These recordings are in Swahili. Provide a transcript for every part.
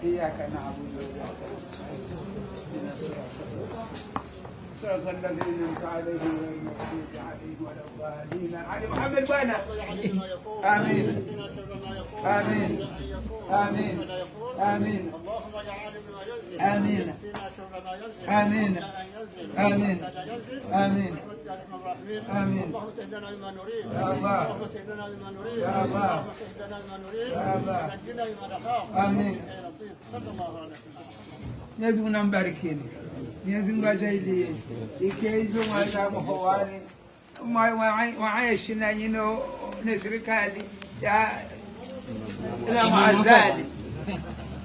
إياك نعبد وإياك نستعين صراط الذين أنعمت عليهم غير المغضوب عليهم ولا الضالين. علي محمد وانا آمين آمين آمين آمين اللهم اجعل بما يلزم آمين آمين آمين آمين آمين. اللهم سهلنا لما نريد يا الله اللهم سهلنا لما نريد يا الله اللهم سهلنا لما نريد يا الله نجنا لما نخاف آمين. يا لطيف صلى الله عليه وسلم. Mwenyezi Mungu ambarikini. Mwenyezi Mungu ajalie ikiizo mwana mhowani waishi na nyino na serikali ya la maazali.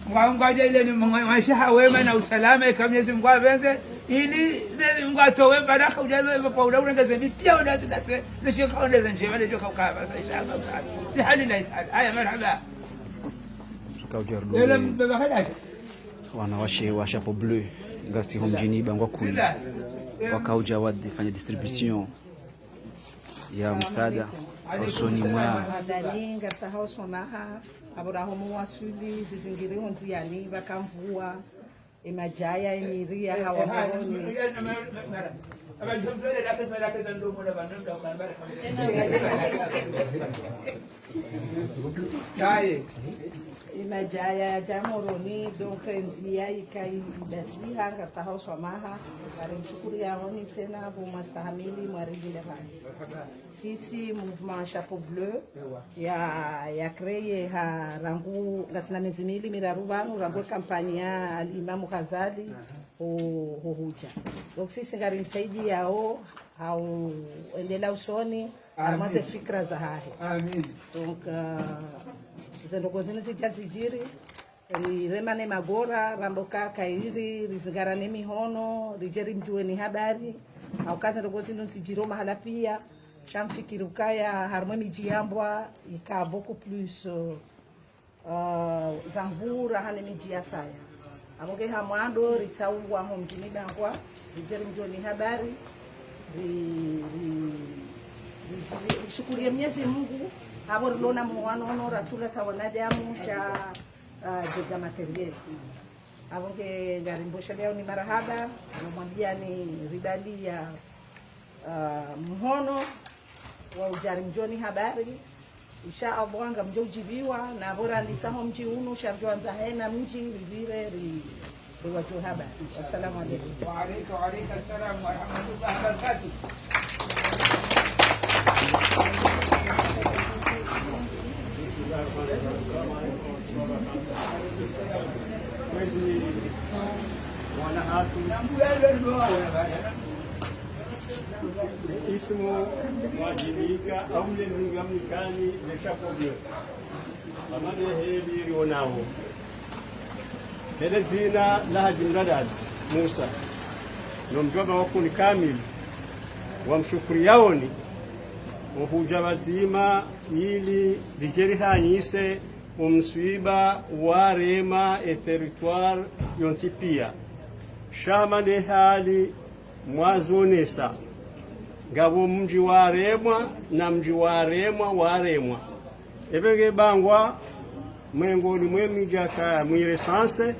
Mungu ajalie ni maisha wema na usalama kama Mwenyezi Mungu abenze ili Mungu atowe baraka ujaze kwa ule ungeze bitia udazi dase na shekha udazi njema ndio kwa basa inshallah. Ni hali la isal. Aya marhaba. Ile mbeba hadaje. Wanawashe wa chapeau bleu ngasi mjini Bangwa Kuni wakauja wadifanya distribution ya msaada usoni mwa madani ngata hausonaha aburahomu wasuli zizingiri onziani bakamvua emajaya emiria hawaoni imajaya jamoroni dokrenzia ikaidasiha ngata hausonaha arimshukuru yaoni tena bumastahamili mwarijile bani sisi mouvement chapeau bleu ya kreye ha rangu ngasina mizimili mirarubanu rangu kampani ya alimamu Ghazali huja donc sisi ngari msaidi yao au endela usoni amaze fikra za hahi amin donc zendokozini sijazijiri remane magora ramboka kairi rizingarane mihono rijeri mjueni habari au kaza ndokozini nsijiro mahala pia shamfikiri ukaya harmwe mijiambwa ika beaucoup plus zamvura hane mijia saya aboke hamwando ritsaungwa ho mjini Bangwa rijeri mjueni habari shukurie Mwenyezi Mungu abo lona muwano ratula tawanadamu sha jega materiel abonge ngarimbosha leo ni marahaba namwambia ni ridali ya mhono wa ujari mjoni habari isha abwanga mjojibiwa na bora nisaho mji unu sharjwanza hena mji libire riwajo habari. Assalamu alaykum. Wa alayka assalam wa rahmatullahi wa barakatuh. Mwezi mwanahatu ismu wajibika au lezingamikani na chapeau bleu amane hebiri onao hele zina la jumladad Musa nomjoma wakuni kamili wamshukuri yaoni uhuja wazima ili rijeri hanyise umswiba warema e territoire yonsipia shama ne hali mwazonesa ngabo mji waremwa na mji waremwa ebenge Bangwa mwengoni mwemija ka mwiresanse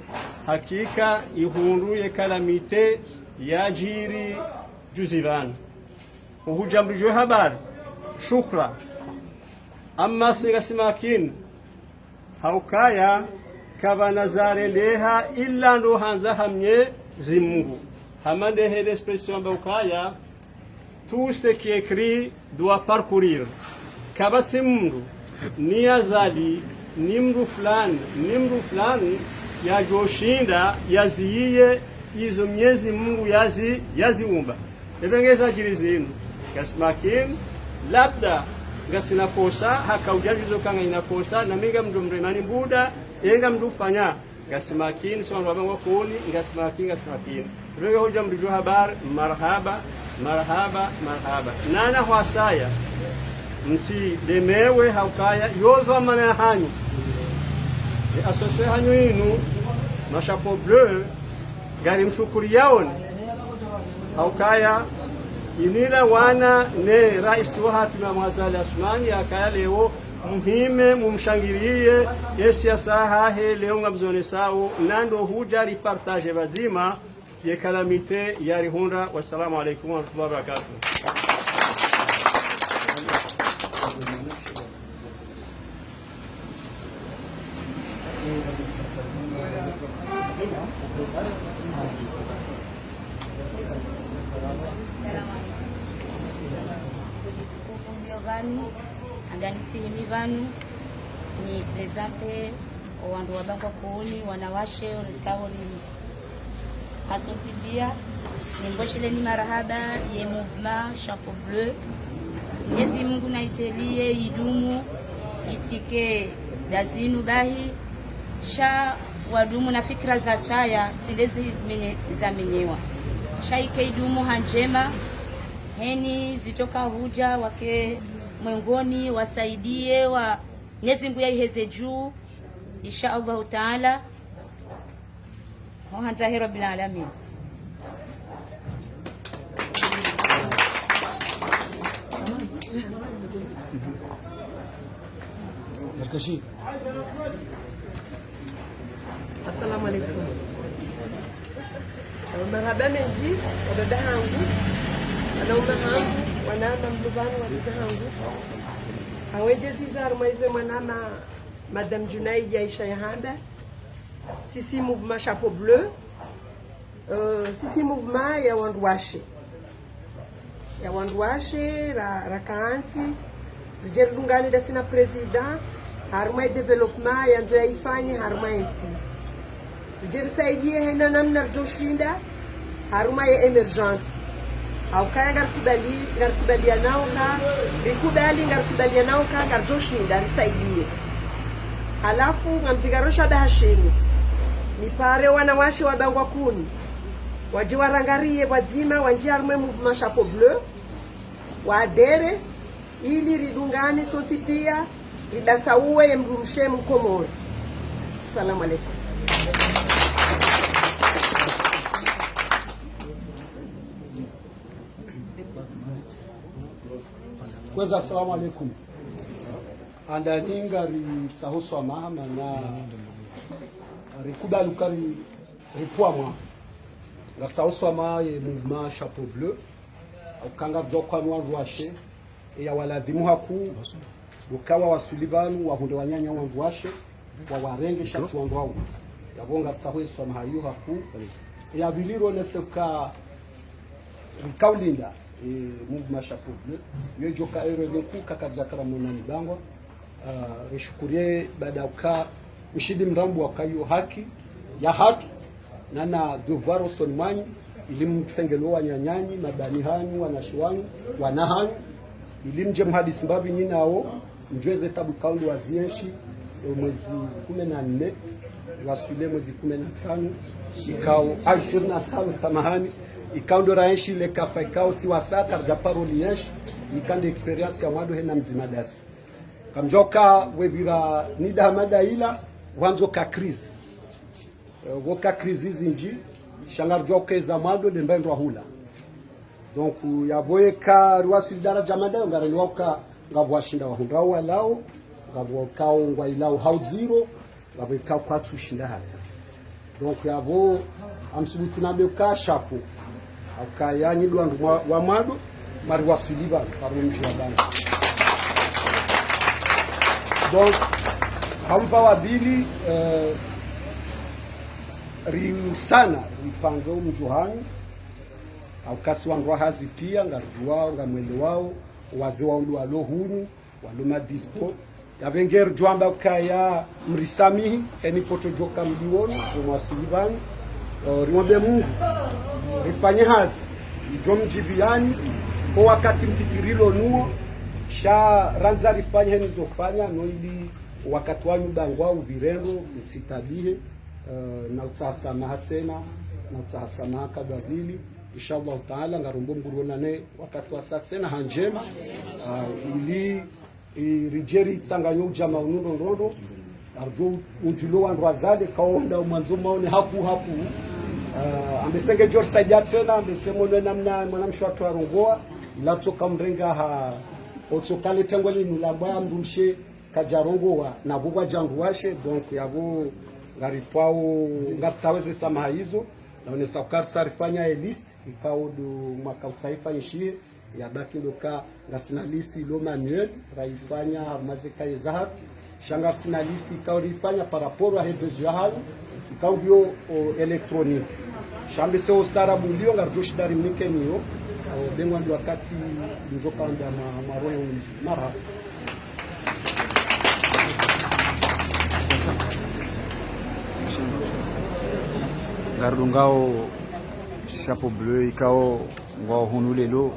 hakika ihunduye kalamite yajiri juzibani uhujamrijwe habari shukra amma sigasimakin haukaya kabanazare ndeha illa ndo hanza hamye zimungu hamande hele expression baukaya tout ce qui est écrit doit parcourir kabasimru ni azali nimru fulani ya joshinda yaziye izo Mwenyezi Mungu yaziumba ebengeza jirizinu kasmakin labda ngasina kosa hakaujajizo kanga inakosa na minga mndu mremani mbuda enga mndu fanya ngasimakin so ngwa Bangwa Kuni ngasimakin ebenge hoja mrijo habari marhaba nana hwasaya msi demewe haukaya yozo mana hanyu asosie hanyu inu na chapeau bleu gari mshukuri yaoni haukaya inila wana ne rais wa hatima Mwazali Asmani akaya leo muhime mumshangilie yesi asahahe leo ngabzone sawo nando huja ripartage bazima ye kalamite ya rihunda. Wassalamu alaikum wa rahmatullahi wa barakatuh. Vanu andanitihimi vanu ni presente wandu wabangwa kuuni wanawashe urikauri asotibia nimboshele ni marahaba ye mouvement Chapeau Bleu. Mwenyezi Mungu naitelie idumu itike dazinu bahi sha wadumu na fikra za saya zilezi zamenyewa sha ike idumu hanjema heni zitoka huja wake mwengoni wasaidie wa Mwenyezi Mungu yaiheze juu insha Allah taala. Muhanza rabbil alamin. Assalamu alaikum. Marhaba mengi wadada hangu wanaume hangu wanama mluvanu wadada hangu awejezi zarumaize mwanama Madame Junaidi Aisha Yahanda. Sisi mouvement Chapeau Bleu, sisi mouvement ya wanduashe rakaanti rijeri dungani da sina president harumai development ya nzo ya ifanye harumai enti rijeri saidie hena namna rjoshinda harumai ya emergency au kaya ngarkubalia nao ka rikubali ngarkubalia nao ka ngarjoshinda risaidie halafu ngamzigarosha bahashini nipare wanawashe wabangwa kuni waje warangarie wazima wanjia harumai mouvement Chapeau Bleu waadere ili ridungani soti pia ridasauwe yemrumshe mkomori. Assalamu alaikum. Kwanza assalamu alaikum. Andaninga ritsahoso amahama na rikubalukari ripuamwa ritsahoso ama ye mouvement Chapeau Bleu ukanga vjokwa nwanduashe ya waladhimu haku ukawa wasulivanu wahunde wanyanya wanduashe wa warenge shati wanduau yabonga tsahweso amahayo haku ya biliro neseka rikaulinda mouvement Chapeau Bleu yojoka ero lenku kakajaka monani bangwa rishukurie baada uka mshidi mrambu wakayo haki ya hatu nana dovaro sonmanyi ilimu kusengelo wanyanyanyi mabani hanyu wanashwanyu wanahanyu ilimu je mhadisi mbabi nyinao njweze tabu kaundu wazienshi mwezi 14 wasule mwezi 15 ikao 25 samahani ikaundo raenshi ile kafa ikao si wasaka japaro lienshi ikande experience ya wado hena mzimadasi kamjoka webira nida madaila wanzo ka krizi woka krizi zinji shangar joke za mado de mbendo hula donc yaboyeka ruasi daraja mada ngarelwaka ngabwashinda wahundao walao ngabwakao ngwailao hauziro ngabweka kwatu shinda hata donc yabo amsubutinambe ka shapo akayanyi lwandu wa mado mari wasiliba parumji wabana donc hampa wabili riusana ripango mjuhani au kasi wangu hazi pia ngarjuwao ngamwende wao wazi waundu walohunu waluma dispo ya venger juamba kaya mrisamihi eni poto joka mdiwoni umwasulivani riwambe mungu rifanye hazi ijo mjiviani kwa wakati mtitirilo nuo sha ranza rifanye heni zofanya noili wakati wanyu bangwa uvirendo msitabihe na utsasamaha tena na utsasamaha kadabili inshallah taala ngarombo ngurionane wakati wa satsena hanjema ili rijeri tsanganyo jama unundo ndondo arjo ujulo wandu azade kaonda mwanzo maone hapu ambesenge George Sajat tena ambesemone namna mwanamshwatu arongoa lapto kamrenga ha otokale tangwali nulamba mrumshe kajarongo wa na bugwa jangu washe donc yabo ngaripwao ngatsaweze sama hizo naonesa ukar sarifanya list ikao do mwaka usaifanyishie ya baki doka ngasina list ilo manuel raifanya mazeka yezahab shanga sina list ikao rifanya par rapport à besoin hal ikao bio electronique shambe se ostarabu lio ngarjoshi dari mekeniyo bengwa ndio wakati njoka nda maroyo mara Gardungao chapeau bleu ikao ngwa hunulelo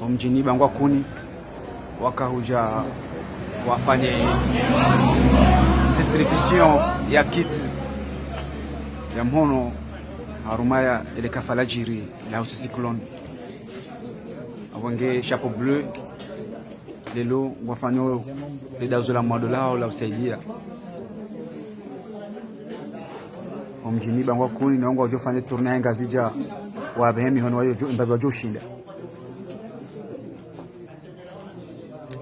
omjini bangwa kuni wakahuja wafanye distribution ya kit ya mhono harumaya ile kafalajiri la cyclone awange chapeau bleu lelo wafanyo le dazo la mwadolao la usaidia omjini bangwa kuni naongo wajofanya tournée ngazija wa behemi hono wayo mbabi wajoshinda